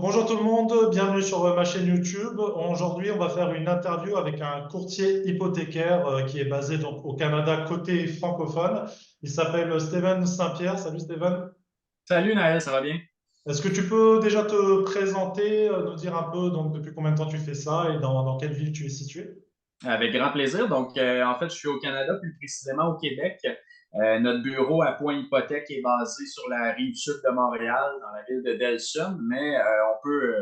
Bonjour tout le monde, bienvenue sur ma chaîne YouTube. Aujourd'hui, on va faire une interview avec un courtier hypothécaire qui est basé donc au Canada côté francophone. Il s'appelle Steven Saint-Pierre. Salut Steven. Salut Naël, ça va bien? Est-ce que tu peux déjà te présenter, nous dire un peu donc depuis combien de temps tu fais ça et dans quelle ville tu es situé? Avec grand plaisir. En fait, je suis au Canada, plus précisément au Québec. Notre bureau à Point Hypothèque est basé sur la rive sud de Montréal, dans la ville de Delson, mais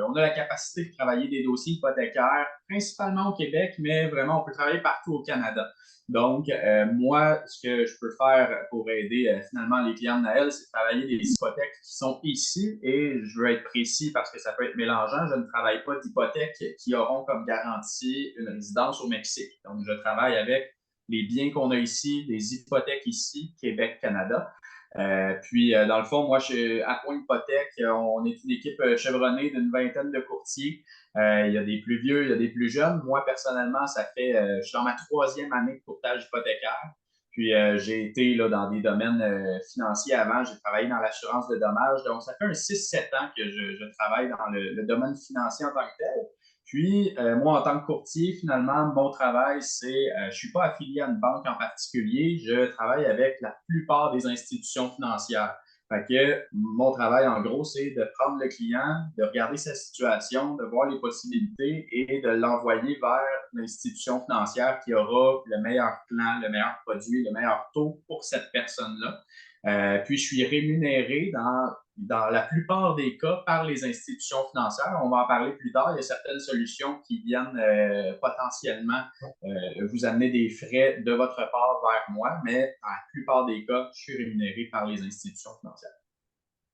on a la capacité de travailler des dossiers hypothécaires, principalement au Québec, mais vraiment, on peut travailler partout au Canada. Moi, ce que je peux faire pour aider finalement les clients de Naël, c'est de travailler des hypothèques qui sont ici et je veux être précis parce que ça peut être mélangeant. Je ne travaille pas d'hypothèques qui auront comme garantie une résidence au Mexique. Donc, je travaille avec les biens qu'on a ici, les hypothèques ici, Québec, Canada. Dans le fond, moi, à Point Hypothèque, on est une équipe chevronnée d'une vingtaine de courtiers. Il y a des plus vieux, il y a des plus jeunes. Moi, personnellement, je suis dans ma troisième année de courtage hypothécaire. J'ai été là, dans des domaines financiers avant. J'ai travaillé dans l'assurance de dommages. Donc, ça fait un 6-7 ans que je travaille dans le domaine financier en tant que tel. Moi, en tant que courtier, finalement, mon travail, je ne suis pas affilié à une banque en particulier. Je travaille avec la plupart des institutions financières. Fait que mon travail, en gros, c'est de prendre le client, de regarder sa situation, de voir les possibilités et de l'envoyer vers l'institution financière qui aura le meilleur plan, le meilleur produit, le meilleur taux pour cette personne-là. Puis, je suis rémunéré dans la plupart des cas par les institutions financières. On va en parler plus tard. Il y a certaines solutions qui viennent potentiellement vous amener des frais de votre part vers moi, mais dans la plupart des cas, je suis rémunéré par les institutions financières.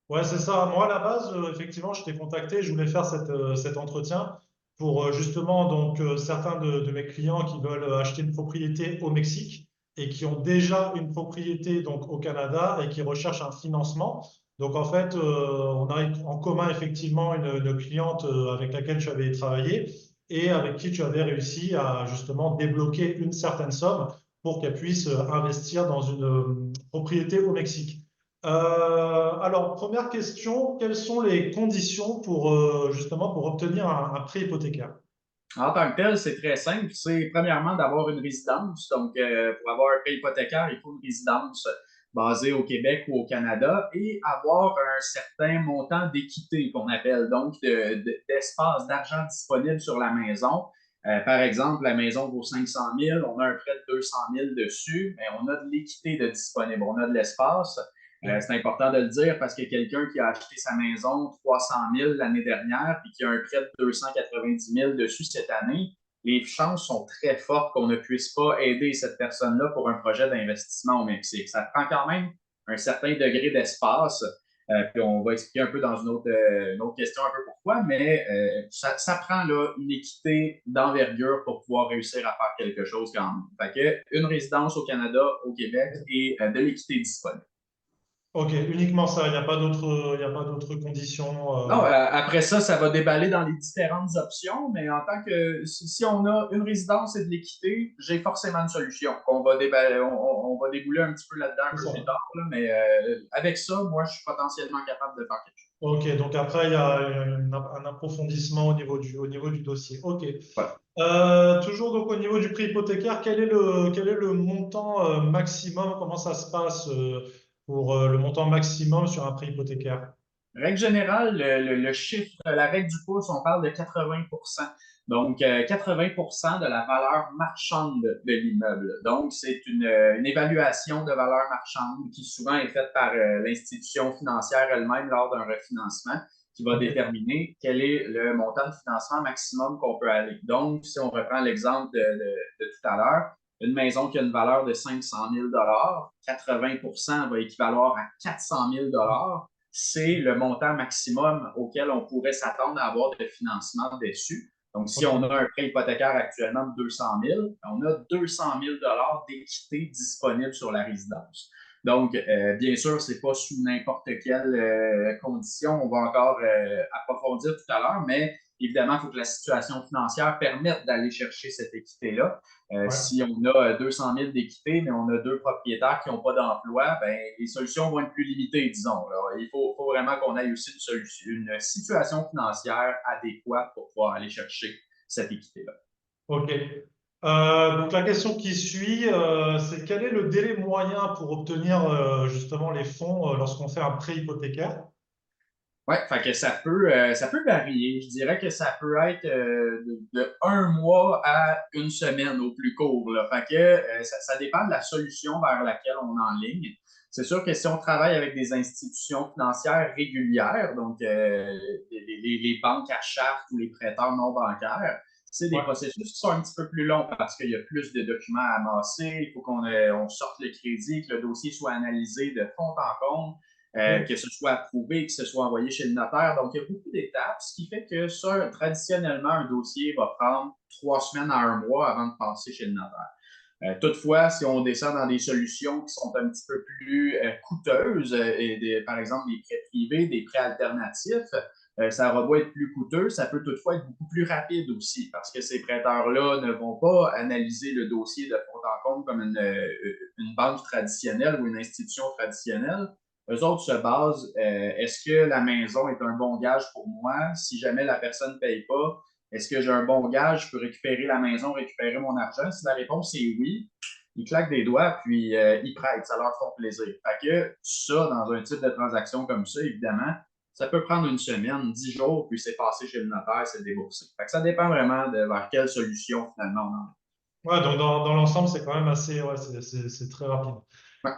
Ouais, c'est ça. Moi, à la base, effectivement, je t'ai contacté, je voulais faire cet entretien pour justement certains de mes clients qui veulent acheter une propriété au Mexique et qui ont déjà une propriété donc au Canada et qui recherchent un financement. Donc en fait, on a en commun effectivement une cliente avec laquelle tu avais travaillé et avec qui tu avais réussi à justement débloquer une certaine somme pour qu'elle puisse investir dans une propriété au Mexique. Alors, première question, quelles sont les conditions pour justement pour obtenir un prêt hypothécaire? En tant que tel, c'est très simple. C'est premièrement d'avoir une résidence. Pour avoir un prêt hypothécaire, il faut une résidence basée au Québec ou au Canada et avoir un certain montant d'équité qu'on appelle, d'espace, d'argent disponible sur la maison. Par exemple, la maison vaut 500 000, on a un prêt de 200 000 dessus, mais on a de l'équité de disponible, on a de l'espace. C'est important de le dire parce que quelqu'un qui a acheté sa maison 300 000 l'année dernière puis qui a un prêt de 290 000 dessus cette année, les chances sont très fortes qu'on ne puisse pas aider cette personne-là pour un projet d'investissement au Mexique. Ça prend quand même un certain degré d'espace. Puis on va expliquer un peu dans une autre question un peu pourquoi, mais ça prend là, une équité d'envergure pour pouvoir réussir à faire quelque chose quand même. Fait que une résidence au Canada, au Québec et de l'équité disponible. Ok, uniquement ça, il y a pas d'autres conditions. Non, après ça, ça va déballer dans les différentes options, mais en tant que si on a une résidence et de l'équité, j'ai forcément une solution. On va débouler un petit peu là-dedans un C'est peu plus ça. tard, là, mais avec ça, moi, je suis potentiellement capable de faire quelque chose. Ok, donc après, il y a un approfondissement au niveau du dossier. Ok. Voilà. Toujours donc au niveau du prix hypothécaire, quel est le montant maximum? Comment ça se passe pour le montant maximum sur un prix hypothécaire? Règle générale, le chiffre, la règle du pouce, on parle de 80. 80 de la valeur marchande de l'immeuble. Donc, c'est une évaluation de valeur marchande qui souvent est faite par l'institution financière elle-même lors d'un refinancement qui va Ok. déterminer quel est le montant de financement maximum qu'on peut aller. Donc, si on reprend l'exemple de tout à l'heure, une maison qui a une valeur de 500 000 80 va équivaloir à 400 000 c'est le montant maximum auquel on pourrait s'attendre à avoir de financement dessus. Donc, si on Ok. a un prêt hypothécaire actuellement de 200 000, on a 200 000 d'équité disponible sur la résidence. Donc, bien sûr, ce n'est pas sous n'importe quelle condition. On va encore approfondir tout à l'heure, mais évidemment, il faut que la situation financière permette d'aller chercher cette équité-là. Ouais. Si on a 200 000 d'équité, mais on a deux propriétaires qui n'ont pas d'emploi, ben, les solutions vont être plus limitées, disons. Là. Il faut vraiment qu'on ait aussi une situation financière adéquate pour pouvoir aller chercher cette équité-là. OK. Donc la question qui suit, c'est quel est le délai moyen pour obtenir justement les fonds lorsqu'on fait un prêt hypothécaire? Oui, fait que ça peut varier. Je dirais que ça peut être de un mois à une semaine au plus court. Là. Fait que ça dépend de la solution vers laquelle on enligne. C'est sûr que si on travaille avec des institutions financières régulières, donc les banques à charte ou les prêteurs non bancaires, c'est des Ouais. processus qui sont un petit peu plus longs parce qu'il y a plus de documents à amasser, il faut on sorte le crédit, que le dossier soit analysé de fond en comble. OK. Que ce soit approuvé, que ce soit envoyé chez le notaire. Donc, il y a beaucoup d'étapes, ce qui fait que ça, traditionnellement, un dossier va prendre 3 semaines à un mois avant de passer chez le notaire. Toutefois, si on descend dans des solutions qui sont un petit peu plus coûteuses, par exemple des prêts privés, des prêts alternatifs, ça va beau être plus coûteux, ça peut toutefois être beaucoup plus rapide aussi, parce que ces prêteurs-là ne vont pas analyser le dossier de fond en comble comme une banque traditionnelle ou une institution traditionnelle. Eux autres se basent, est-ce que la maison est un bon gage pour moi? Si jamais la personne ne paye pas, est-ce que j'ai un bon gage? Je peux récupérer la maison, récupérer mon argent? Si la réponse est oui, ils claquent des doigts puis ils prêtent. Ça leur fait plaisir. Fait que ça, dans un type de transaction comme ça, évidemment, ça peut prendre une semaine, 10 jours, puis c'est passé chez le notaire, c'est déboursé. Fait que ça dépend vraiment de vers quelle solution finalement on en est. Ouais, donc dans l'ensemble, c'est quand même assez, ouais, c'est très rapide. Ouais.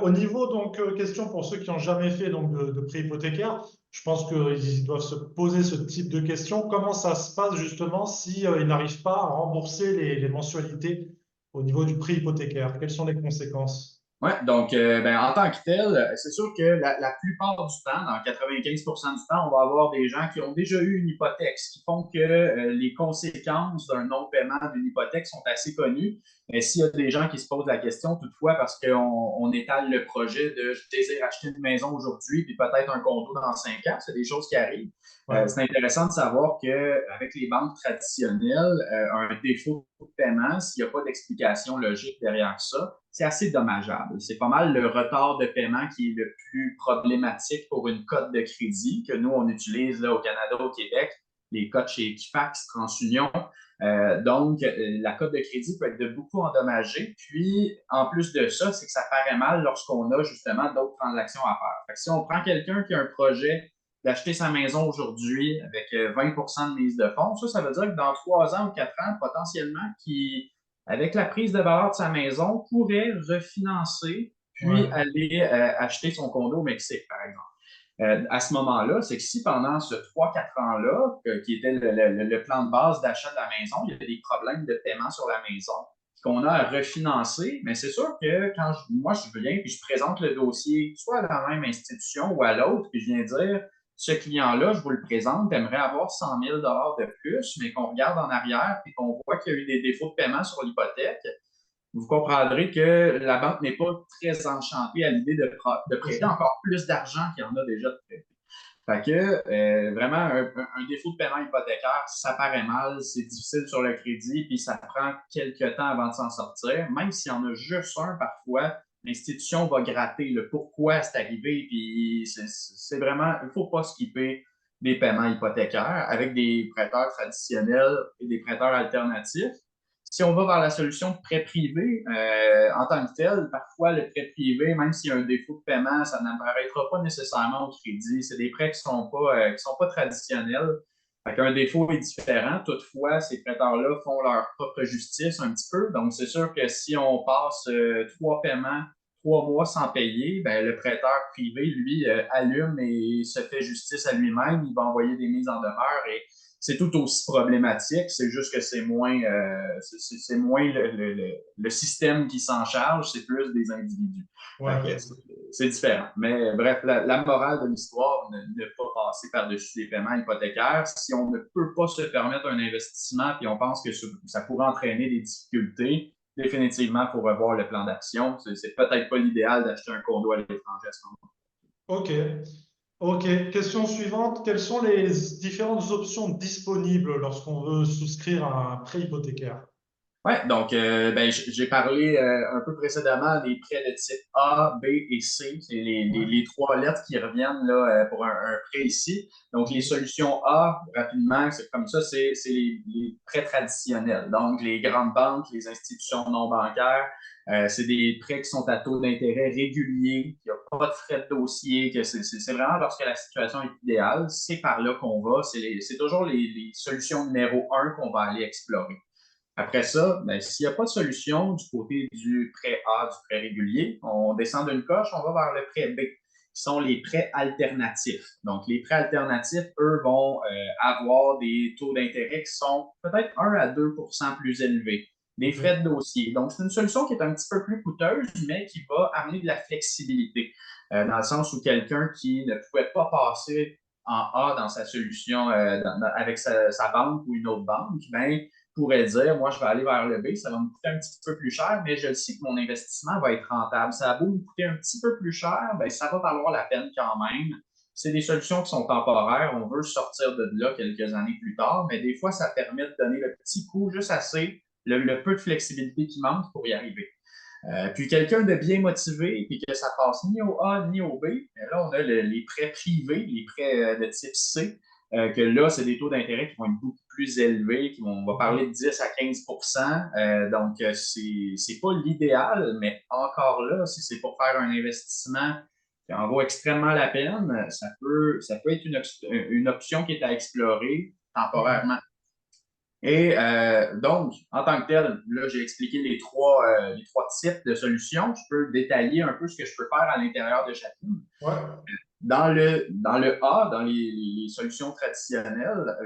Au niveau, donc, question pour ceux qui n'ont jamais fait donc, de prêt hypothécaire, je pense qu'ils doivent se poser ce type de questions. Comment ça se passe justement si, ils n'arrivent pas à rembourser les mensualités au niveau du prêt hypothécaire? Quelles sont les conséquences? Ouais, donc, ben, en tant que tel, c'est sûr que la plupart du temps, dans 95% du temps, on va avoir des gens qui ont déjà eu une hypothèque, ce qui font que les conséquences d'un non-paiement d'une hypothèque sont assez connues. Mais s'il y a des gens qui se posent la question, toutefois, parce qu'on étale le projet de je désire acheter une maison aujourd'hui, puis peut-être un condo dans 5 ans, c'est des choses qui arrivent. Ouais. C'est intéressant de savoir qu'avec les banques traditionnelles, un défaut de paiement, s'il n'y a pas d'explication logique derrière ça, c'est assez dommageable. C'est pas mal le retard de paiement qui est le plus problématique pour une cote de crédit que nous, on utilise là, au Canada, au Québec, les cotes chez Equifax, TransUnion. Donc, la cote de crédit peut être de beaucoup endommagée. Puis, en plus de ça, c'est que ça paraît mal lorsqu'on a justement d'autres transactions à faire. Fait que si on prend quelqu'un qui a un projet d'acheter sa maison aujourd'hui avec 20 de mise de fonds, ça veut dire que dans 3 ans ou 4 ans, potentiellement, avec la prise de valeur de sa maison, pourrait refinancer puis Ouais. aller acheter son condo au Mexique, par exemple. À ce moment-là, c'est que si pendant ce 3-4 ans-là, qui était le plan de base d'achat de la maison, il y avait des problèmes de paiement sur la maison, qu'on a à refinancer, mais c'est sûr que quand moi je viens puis je présente le dossier, soit à la même institution ou à l'autre, puis je viens dire, ce client-là, je vous le présente, aimerait avoir 100 000 de plus, mais qu'on regarde en arrière et qu'on voit qu'il y a eu des défauts de paiement sur l'hypothèque, vous comprendrez que la banque n'est pas très enchantée à l'idée de prêter encore plus d'argent qu'il y en a déjà de prêté. Fait que vraiment, un défaut de paiement hypothécaire, ça paraît mal, c'est difficile sur le crédit, puis ça prend quelques temps avant de s'en sortir. Même s'il y en a juste un parfois, l'institution va gratter le pourquoi c'est arrivé, puis c'est vraiment, il ne faut pas skipper des paiements hypothécaires avec des prêteurs traditionnels et des prêteurs alternatifs. Si on va vers la solution de prêt privé, en tant que tel, parfois le prêt privé, même s'il y a un défaut de paiement, ça n'apparaîtra pas nécessairement au crédit. C'est des prêts qui sont pas traditionnels. Fait qu'un défaut est différent. Toutefois, ces prêteurs-là font leur propre justice un petit peu. Donc, c'est sûr que si on passe 3 paiements, 3 mois sans payer, ben, le prêteur privé, lui, allume et se fait justice à lui-même. Il va envoyer des mises en demeure et c'est tout aussi problématique, c'est juste que c'est moins, le système qui s'en charge, c'est plus des individus. Ouais. C'est différent. Mais bref, la morale de l'histoire, ne pas passer par-dessus les paiements hypothécaires. Si on ne peut pas se permettre un investissement puis on pense que ça pourrait entraîner des difficultés, définitivement, il faut revoir le plan d'action. C'est peut-être pas l'idéal d'acheter un condo à l'étranger à ce moment-là. OK. Ok, question suivante. Quelles sont les différentes options disponibles lorsqu'on veut souscrire à un prêt hypothécaire? Ouais, donc ben, j'ai parlé un peu précédemment des prêts de type A, B et C. C'est Ouais. les trois lettres qui reviennent là, pour un prêt ici. Donc, les solutions A, rapidement, c'est comme ça, c'est les prêts traditionnels. Donc, les grandes banques, les institutions non bancaires, c'est des prêts qui sont à taux d'intérêt régulier, qu'il n'y a pas de frais de dossier, que c'est vraiment lorsque la situation est idéale, c'est par là qu'on va. C'est toujours les solutions numéro un qu'on va aller explorer. Après ça, ben, s'il n'y a pas de solution du côté du prêt A, du prêt régulier, on descend d'une coche, on va vers le prêt B, qui sont les prêts alternatifs. Donc, les prêts alternatifs, eux, vont avoir des taux d'intérêt qui sont peut-être 1 à 2 plus élevés, des Ok. frais de dossier. Donc, c'est une solution qui est un petit peu plus coûteuse, mais qui va amener de la flexibilité, dans le sens où quelqu'un qui ne pouvait pas passer en A dans sa solution avec sa banque ou une autre banque, ben, pourrait dire, moi, je vais aller vers le B, ça va me coûter un petit peu plus cher, mais je sais que mon investissement va être rentable. Ça a beau me coûter un petit peu plus cher, ben, ça va valoir la peine quand même. C'est des solutions qui sont temporaires. On veut sortir de là quelques années plus tard, mais des fois, ça permet de donner le petit coup juste assez, le peu de flexibilité qui manque pour y arriver. Puis quelqu'un de bien motivé, puis que ça passe ni au A ni au B, mais là, on a les prêts privés, les prêts de type C, que là, c'est des taux d'intérêt qui vont être beaucoup plus élevés, on va parler de 10 à 15 donc, c'est pas l'idéal, mais encore là, si c'est pour faire un investissement qui en vaut extrêmement la peine, ça peut être une option qui est à explorer Ok. temporairement. Et donc, en tant que tel, là, j'ai expliqué les trois types de solutions. Je peux détailler un peu ce que je peux faire à l'intérieur de chacune. Ouais. Dans le A, dans les solutions traditionnelles,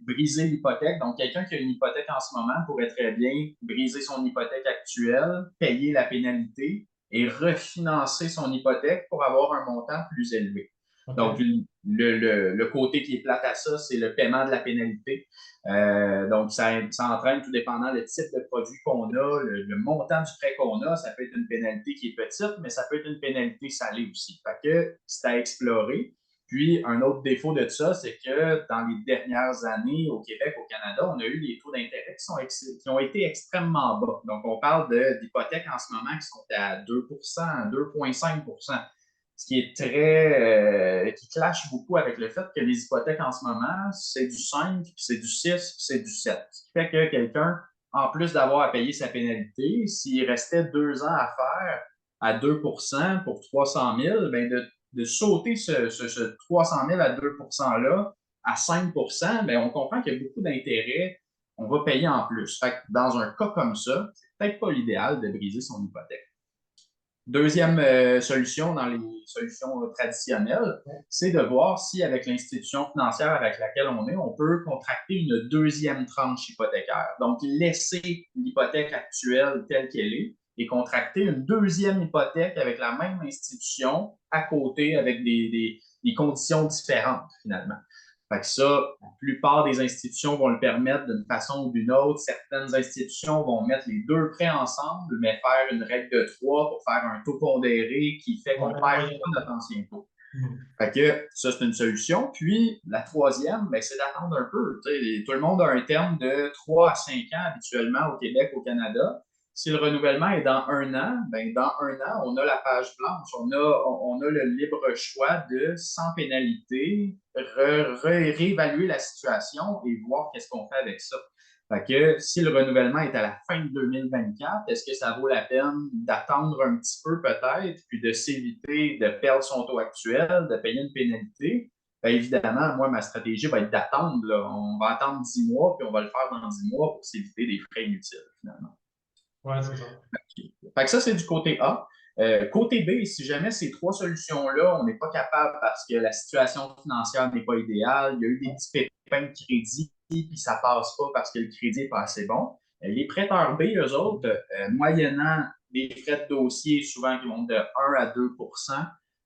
briser l'hypothèque. Donc, quelqu'un qui a une hypothèque en ce moment pourrait très bien briser son hypothèque actuelle, payer la pénalité et refinancer son hypothèque pour avoir un montant plus élevé. Donc, Ok. le côté qui est plate à ça, c'est le paiement de la pénalité. Donc, ça entraîne, tout dépendant le type de produit qu'on a, le montant du prêt qu'on a, ça peut être une pénalité qui est petite, mais ça peut être une pénalité salée aussi. Fait que c'est à explorer. Puis, un autre défaut de ça, c'est que dans les dernières années, au Québec, au Canada, on a eu des taux d'intérêt qui ont été extrêmement bas. Donc, on parle d'hypothèques en ce moment qui sont à 2 2,5 ce qui est qui clash beaucoup avec le fait que les hypothèques en ce moment, c'est du 5, puis c'est du 6, puis c'est du 7. Ce qui fait que quelqu'un, en plus d'avoir à payer sa pénalité, s'il restait 2 ans à faire à 2 pour 300 000, ben de sauter ce 300 000 à 2 là à 5 ben on comprend qu'il y a beaucoup d'intérêts, on va payer en plus. Fait que dans un cas comme ça, c'est peut-être pas l'idéal de briser son hypothèque. Deuxième solution dans les solutions traditionnelles, c'est de voir si avec l'institution financière avec laquelle on est, on peut contracter une deuxième tranche hypothécaire. Donc, laisser l'hypothèque actuelle telle qu'elle est et contracter une deuxième hypothèque avec la même institution à côté avec des conditions différentes finalement. Fait que ça, la plupart des institutions vont le permettre d'une façon ou d'une autre. Certaines institutions vont mettre les deux prêts ensemble, mais faire une règle de 3 pour faire un taux pondéré qui fait qu'on Ouais, ne en perd moyenne. pas notre ancien taux. Hmm. Fait que ça, c'est une solution. Puis, la troisième, ben, c'est d'attendre un peu. Tout le monde a un terme de 3 à 5 ans habituellement au Québec, au Canada. Si le renouvellement est dans un an, ben, dans un an, on a la page blanche. On a le libre choix de, sans pénalité, réévaluer la situation et voir qu'est-ce qu'on fait avec ça. Fait que si le renouvellement est à la fin de 2024, est-ce que ça vaut la peine d'attendre un petit peu peut-être, puis de s'éviter de perdre son taux actuel, de payer une pénalité? Bien, évidemment, moi, ma stratégie va être d'attendre. On va attendre 10 mois, puis on va le faire dans 10 mois pour s'éviter des frais inutiles, finalement. Ouais, c'est ça. Fait que ça, c'est du côté A. Côté B, si jamais ces trois solutions-là, on n'est pas capable parce que la situation financière n'est pas idéale, il y a eu des petits pépins de crédit, puis ça ne passe pas parce que le crédit n'est pas assez bon. Les prêteurs B, eux autres, moyennant des frais de dossier, souvent qui vont de 1 à 2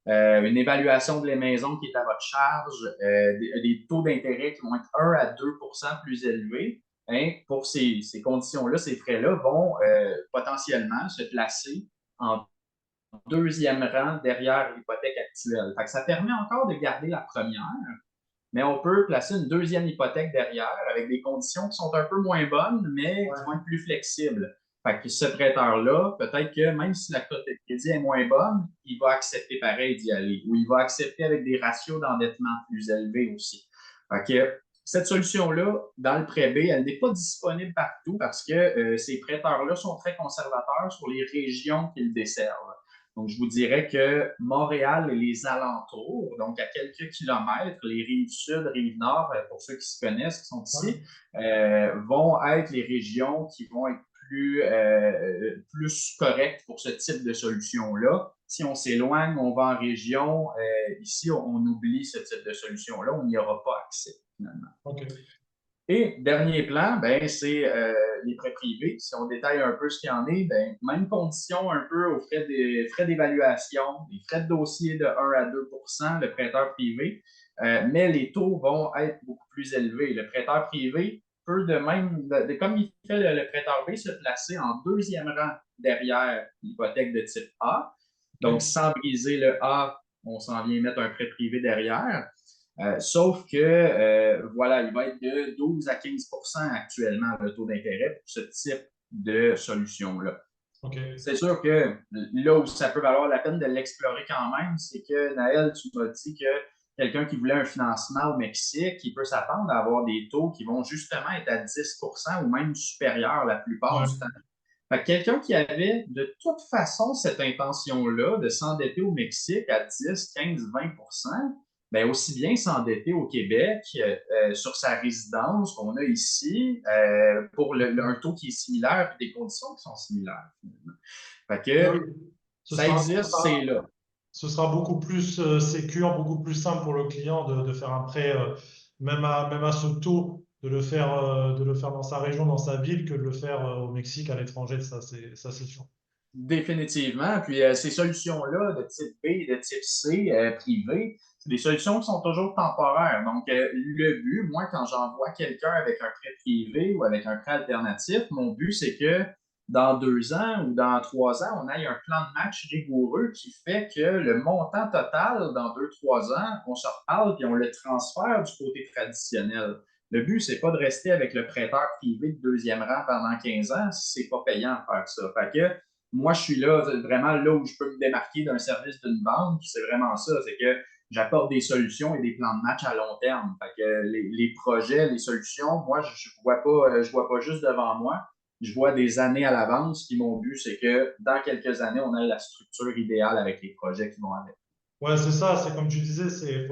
une évaluation de les maisons qui est à votre charge, des taux d'intérêt qui vont être 1 à 2 plus élevés, hein, pour ces conditions-là, ces frais-là vont potentiellement se placer en deuxième rang derrière l'hypothèque actuelle. Fait que ça permet encore de garder la première, mais on peut placer une deuxième hypothèque derrière avec des conditions qui sont un peu moins bonnes, mais qui vont Ouais. être plus flexibles. Fait que ce prêteur-là, peut-être que même si la cote de crédit est moins bonne, il va accepter pareil d'y aller, ou il va accepter avec des ratios d'endettement plus élevés aussi. Fait que cette solution-là, dans le prêt B, elle n'est pas disponible partout parce que ces prêteurs-là sont très conservateurs sur les régions qu'ils desservent. Donc, je vous dirais que Montréal et les alentours, donc à quelques kilomètres, les rives sud, rives nord, pour ceux qui se connaissent, qui sont Ouais. ici, vont être les régions qui vont être plus correctes pour ce type de solution-là. Si on s'éloigne, on va en région, ici, on oublie ce type de solution-là, on n'y aura pas accès finalement. OK. Et dernier plan, ben, c'est les prêts privés. Si on détaille un peu ce qu'il y en est, ben, même condition un peu aux frais d'évaluation, les frais de dossier de 1 à 2 le prêteur privé, mais les taux vont être beaucoup plus élevés. Le prêteur privé peut de même, comme il fait le prêteur B, se placer en deuxième rang derrière l'hypothèque de type A. Donc, OK. sans briser le A, on s'en vient mettre un prêt privé derrière. Sauf que, voilà, il va être de 12 à 15 actuellement le taux d'intérêt pour ce type de solution-là. OK. C'est sûr que là où ça peut valoir la peine de l'explorer quand même, c'est que Naël, tu m'as dit que quelqu'un qui voulait un financement au Mexique, il peut s'attendre à avoir des taux qui vont justement être à 10 ou même supérieurs la plupart Ouais. du temps. Fait que quelqu'un qui avait de toute façon cette intention-là de s'endetter au Mexique à 10, 15, 20 bien, aussi bien s'endetter au Québec sur sa résidence qu'on a ici pour un taux qui est similaire et des conditions qui sont similaires. Finalement. Fait Ben que oui. Ce ça sera, ce existe, c'est sera, là. ce sera beaucoup plus sécure, beaucoup plus simple pour le client de faire un prêt, même à ce taux, de le faire dans sa région, dans sa ville, que de le faire au Mexique, à l'étranger. Ça, c'est sûr. Définitivement. Puis ces solutions-là de type B et de type C privé, c'est des solutions qui sont toujours temporaires. Donc, le but, moi, quand j'envoie quelqu'un avec un prêt privé ou avec un prêt alternatif, mon but, c'est que dans 2 ans ou dans 3 ans, on ait un plan de match rigoureux qui fait que le montant total, dans 2, 3 ans, on se reparle et on le transfère du côté traditionnel. Le but, c'est pas de rester avec le prêteur privé de deuxième rang pendant 15 ans si c'est pas payant de faire ça. Fait que moi, je suis là, vraiment là où je peux me démarquer d'un service d'une banque. C'est vraiment ça, c'est que j'apporte des solutions et des plans de match à long terme. Fait que les projets, les solutions, moi, je vois pas juste devant moi. Je vois des années à l'avance. Puis mon but, c'est que dans quelques années, on ait la structure idéale avec les projets qui vont avec. Ouais, c'est ça, c'est comme tu disais, c'est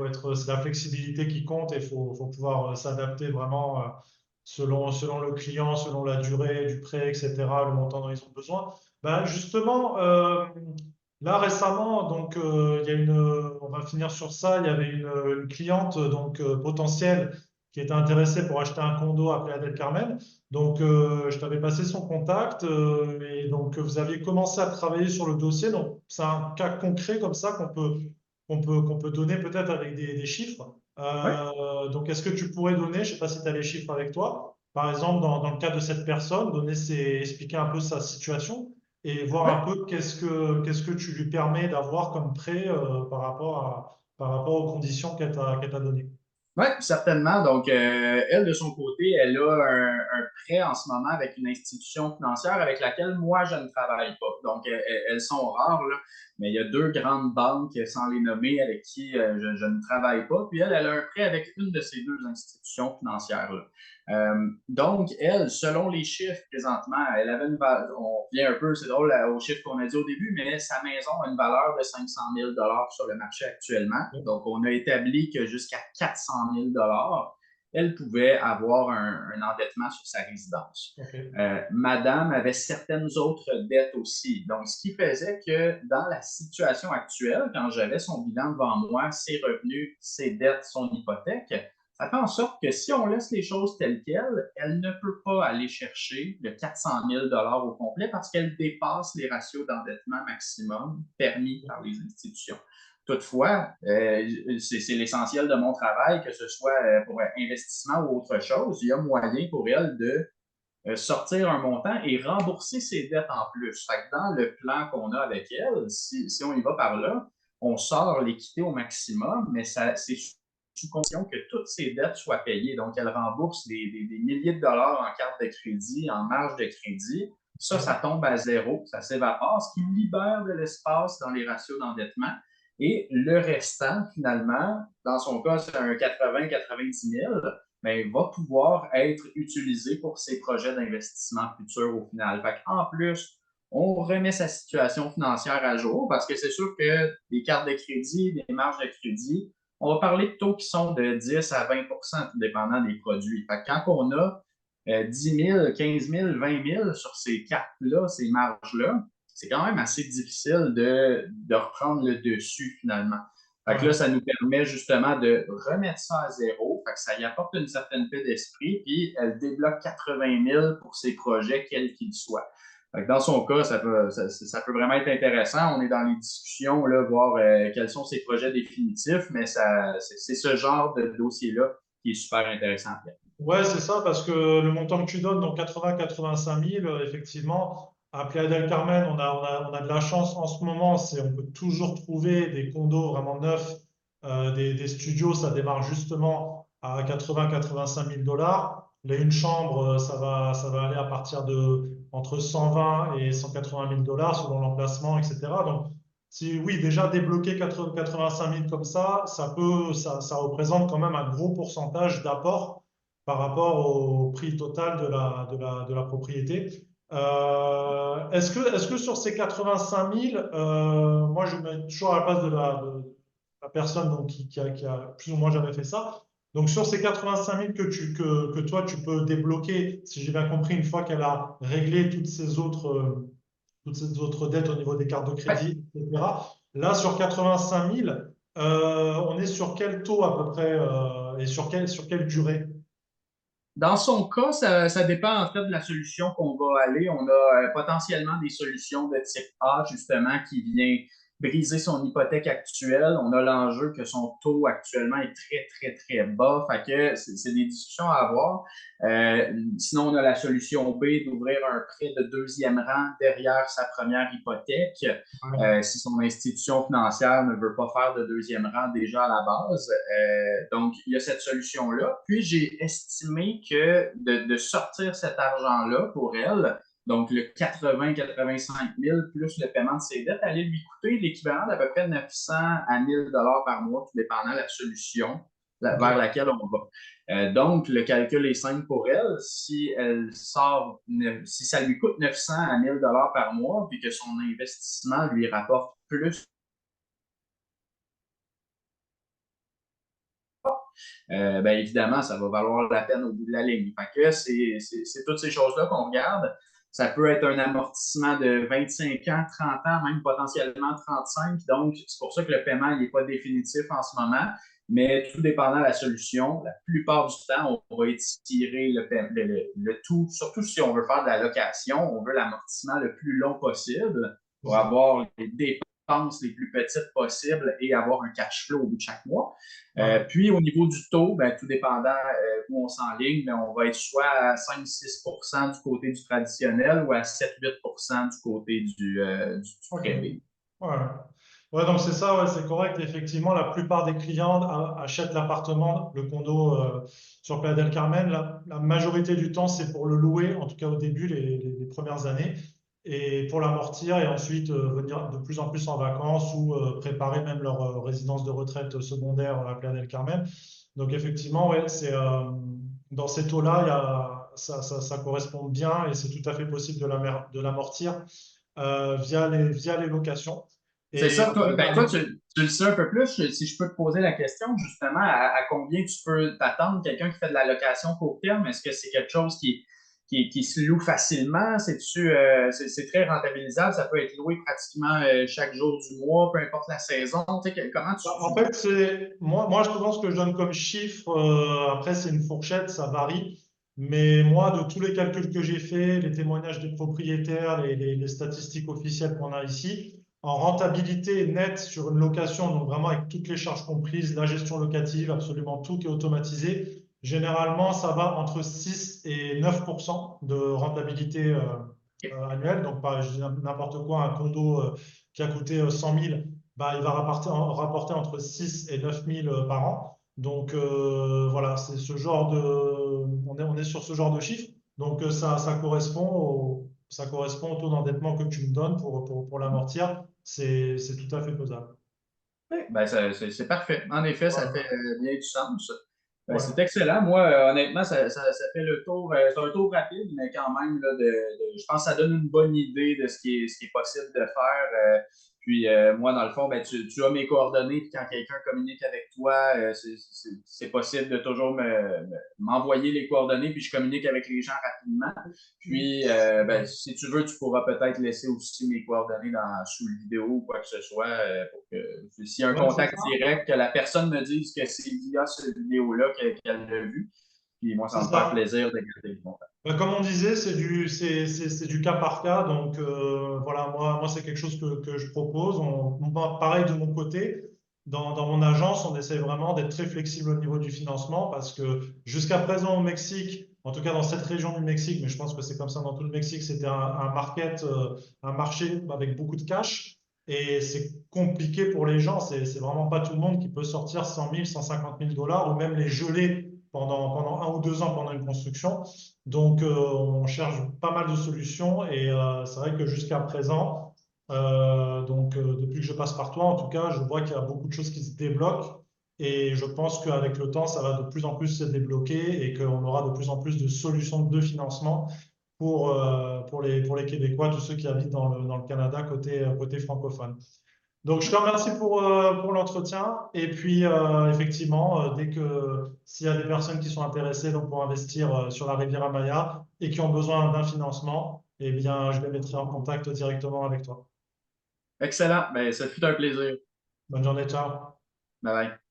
la flexibilité qui compte et faut pouvoir s'adapter vraiment selon le client, selon la durée du prêt, etc., le montant dont ils ont besoin. Ben justement, là récemment, donc il y a on va finir sur ça, il y avait une cliente donc potentielle qui était intéressée pour acheter un condo à Playa del Carmen. Donc je t'avais passé son contact et donc vous aviez commencé à travailler sur le dossier. Donc c'est un cas concret comme ça qu'on peut donner peut-être avec des chiffres. Oui, Donc, est-ce que tu pourrais donner, je ne sais pas si tu as les chiffres avec toi, par exemple, dans le cas de cette personne, expliquer un peu sa situation et voir oui. un peu qu'est-ce que tu lui permets d'avoir comme prêt par rapport aux conditions qu'elle t'a données. Oui, certainement. Donc, elle, de son côté, elle a un prêt en ce moment avec une institution financière avec laquelle moi, je ne travaille pas. Donc, elles sont rares, là, mais il y a deux grandes banques, sans les nommer, avec qui je ne travaille pas. Puis elle a un prêt avec une de ces deux institutions financières-là. Donc, elle, selon les chiffres présentement, elle avait on revient un peu, c'est drôle, aux chiffres qu'on a dit au début, mais sa maison a une valeur de 500 000 sur le marché actuellement. Donc, on a établi que jusqu'à 400 000 elle pouvait avoir un endettement sur sa résidence. OK. Madame avait certaines autres dettes aussi. Donc, ce qui faisait que dans la situation actuelle, quand j'avais son bilan devant moi, ses revenus, ses dettes, son hypothèque, ça fait en sorte que si on laisse les choses telles quelles, elle ne peut pas aller chercher le 400 000 au complet parce qu'elle dépasse les ratios d'endettement maximum permis par les institutions. Toutefois, c'est l'essentiel de mon travail, que ce soit pour investissement ou autre chose, il y a moyen pour elle de sortir un montant et rembourser ses dettes en plus. Fait que dans le plan qu'on a avec elle, si on y va par là, on sort l'équité au maximum, mais c'est sous condition que toutes ses dettes soient payées. Donc, elle rembourse des milliers de dollars en carte de crédit, en marge de crédit. Ça tombe à zéro, ça s'évapore, ce qui libère de l'espace dans les ratios d'endettement. Et le restant, finalement, dans son cas, c'est un 80-90 000, mais va pouvoir être utilisé pour ses projets d'investissement futurs au final. Fait en plus, on remet sa situation financière à jour parce que c'est sûr que des cartes de crédit, des marges de crédit, on va parler de taux qui sont de 10 à 20 tout dépendant des produits. Fait quand on a 10 000, 15 000, 20 000 sur ces cartes-là, ces marges-là, c'est quand même assez difficile de reprendre le dessus finalement. Fait que là, ça nous permet justement de remettre ça à zéro. Fait que ça y apporte une certaine paix d'esprit, puis elle débloque 80 000 pour ses projets, quels qu'ils soient. Fait que dans son cas, ça peut vraiment être intéressant. On est dans les discussions, là, voir quels sont ses projets définitifs, mais c'est ce genre de dossier-là qui est super intéressant. Ouais, c'est ça, parce que le montant que tu donnes, donc 80-85 000, effectivement, à Playa del Carmen, on a de la chance en ce moment, on peut toujours trouver des condos vraiment neufs, des studios, ça démarre justement à 80-85 000 dollars. Une chambre, ça va aller à partir de entre 120 et 180 000 dollars selon l'emplacement, etc. Donc, si, oui, déjà débloquer 85 000 comme ça représente quand même un gros pourcentage d'apport par rapport au prix total de la propriété. Est-ce que sur ces 85 000, moi je me mets toujours à la place de la personne donc, qui a plus ou moins jamais fait ça. Donc sur ces 85 000 que toi tu peux débloquer, si j'ai bien compris, une fois qu'elle a réglé toutes ces autres dettes au niveau des cartes de crédit, etc. Là, sur 85 000, on est sur quel taux à peu près et sur quelle durée? Dans son cas, ça dépend en fait de la solution qu'on va aller. On a potentiellement des solutions de type A, justement, qui vient briser son hypothèque actuelle. On a l'enjeu que son taux actuellement est très, très, très bas. Fait que c'est des discussions à avoir. Sinon, on a la solution B d'ouvrir un prêt de deuxième rang derrière sa première hypothèque. Si son institution financière ne veut pas faire de deuxième rang déjà à la base. Donc, il y a cette solution-là. Puis, j'ai estimé que de sortir cet argent-là pour elle, donc le 80-85 000 plus le paiement de ses dettes, allait lui coûter l'équivalent d'à peu près 900 à 1 000 par mois, tout dépendant de la solution vers Ok. laquelle on va. Donc, le calcul est simple pour elle. Si elle sort, si ça lui coûte 900 à 1 000 par mois, puis que son investissement lui rapporte plus, ben évidemment, ça va valoir la peine au bout de la ligne. Fait que c'est toutes ces choses-là qu'on regarde. Ça peut être un amortissement de 25 ans, 30 ans, même potentiellement 35. Donc, c'est pour ça que le paiement n'est pas définitif en ce moment. Mais tout dépendant de la solution, la plupart du temps, on va étirer le tout, surtout si on veut faire de la location, on veut l'amortissement le plus long possible pour avoir les dépenses les plus petites possibles et avoir un cash flow au bout de chaque mois. Ouais. Puis au niveau du taux, ben, tout dépendant où on s'enligne, mais on va être soit à 5-6 du côté du traditionnel ou à 7-8 du côté du Ok. privé. Ouais. Ouais, donc c'est ça, ouais, c'est correct. Effectivement, la plupart des clients achètent l'appartement, le condo sur Playa del Carmen. La majorité du temps, c'est pour le louer, en tout cas au début, les premières années, et pour l'amortir et ensuite venir de plus en plus en vacances ou préparer même leur résidence de retraite secondaire à Playa del Carmen. Donc effectivement, ouais, dans ces taux-là, ça correspond bien et c'est tout à fait possible de l'amortir via les locations. C'est Et ça, toi, après, ben, toi tu le sais un peu plus. Si je peux te poser la question, justement, à combien tu peux t'attendre quelqu'un qui fait de la location court terme? Est-ce que c'est quelque chose qui se loue facilement? C'est très rentabilisable, ça peut être loué pratiquement chaque jour du mois, peu importe la saison. Tu sais, comment en fait, moi, je pense que je donne comme chiffre, après, c'est une fourchette, ça varie. Mais moi, de tous les calculs que j'ai faits, les témoignages des propriétaires, les statistiques officielles qu'on a ici, en rentabilité nette sur une location, donc vraiment avec toutes les charges comprises, la gestion locative, absolument tout est automatisé. généralement, ça va entre 6 et 9% de rentabilité annuelle. Donc, je dis n'importe quoi, un condo qui a coûté 100 000, bah, il va rapporter entre 6 et 9 000 par an. Donc, voilà, c'est ce genre on est sur ce genre de chiffre. Donc, ça correspond au taux d'endettement que tu me donnes pour l'amortir. C'est tout à fait faisable. Oui, ben, c'est parfait. En effet, ça fait Voilà. bien du sens. Ben, Ouais. c'est excellent. Moi, honnêtement, ça fait le tour. C'est un tour rapide, mais quand même, là, je pense que ça donne une bonne idée de ce qui est possible de faire. Puis moi, dans le fond, ben, tu as mes coordonnées, puis quand quelqu'un communique avec toi, c'est possible de toujours m'envoyer les coordonnées, puis je communique avec les gens rapidement. Puis, ben, si tu veux, tu pourras peut-être laisser aussi mes coordonnées sous le vidéo ou quoi que ce soit pour que s'il y a un Ouais, c'est contact ça. direct, que la personne me dise que c'est via cette vidéo-là qu'elle l'a vu. Puis moi, ça C'est va me faire ça. plaisir de garder le contact. Comme on disait, c'est du cas par cas. Donc, voilà, moi c'est quelque chose que je propose. Pareil de mon côté, dans mon agence, on essaie vraiment d'être très flexible au niveau du financement parce que jusqu'à présent au Mexique, en tout cas dans cette région du Mexique, mais je pense que c'est comme ça dans tout le Mexique, c'était un marché avec beaucoup de cash. Et c'est compliqué pour les gens. C'est vraiment pas tout le monde qui peut sortir 100 000, 150 000 dollars ou même les geler pendant 1 ou 2 ans pendant une construction. Donc, on cherche pas mal de solutions et c'est vrai que jusqu'à présent, depuis que je passe par toi, en tout cas, je vois qu'il y a beaucoup de choses qui se débloquent et je pense qu'avec le temps, ça va de plus en plus se débloquer et qu'on aura de plus en plus de solutions de financement pour les Québécois, tous ceux qui habitent dans le Canada côté francophone. Donc, je te remercie pour l'entretien. Et puis, effectivement, s'il y a des personnes qui sont intéressées donc, pour investir sur la Riviera Maya et qui ont besoin d'un financement, eh bien, je les mettrai en contact directement avec toi. Excellent. Ben, ça fut un plaisir. Bonne journée, ciao. Bye bye.